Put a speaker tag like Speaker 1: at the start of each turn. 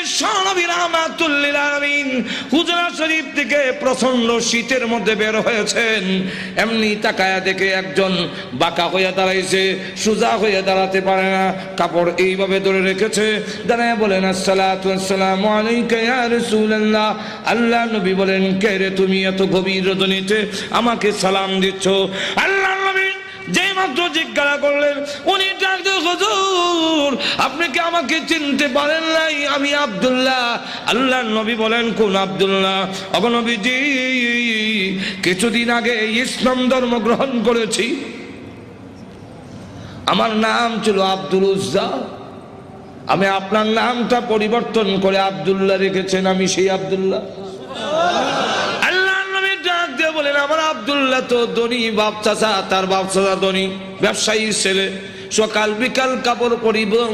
Speaker 1: বিশ্বনবী রাহমাতুল লিল আলামিন হুজরা শরীফ থেকে প্রচন্ড শীতের মধ্যে বের হয়েছেন, এমনি তাকায়া দেখে একজন বাঁকা হয়ে দাঁড়াইছে, সোজা হয়ে দাঁড়াতে পারে না, কাপড় এইভাবে ধরে রেখেছে, দাঁড়ায় বলেন আসসালাতু ওয়াসসালামু আলাইকা ইয়া রাসূলুল্লাহ। আল্লাহ নবী বলেন, কে রে তুমি এত গভীর রজনীতে আমাকে সালাম দিচ্ছ? আল্লাহ নবী যেই মাত্র জিজ্ঞাসা করলেন, উনি ডাকতে, হুজুর আপনি কি আমাকে চিনতে পারেন নাই? আমি আব্দুল্লাহ। আল্লাহ নবী বলেন, কোন আব্দুল্লাহ? ওগো নবীজি, কিছুদিন আগে ইসলাম ধর্ম গ্রহণ করেছি, আমার নাম ছিল আব্দুল উজ্জা, আমি আপনার নামটা পরিবর্তন করে আব্দুল্লাহ রেখেছেন, আমি সেই আব্দুল্লাহ। আল্লাহ নবী ডাক দিয়ে বলেন, আমার আব্দুল্লাহ তো ধনী বাপ চাচা, তার বাপ চাচা ধনী ব্যবসায়ী ছেলে, সকাল বিকাল কাপড় পরিবর্তন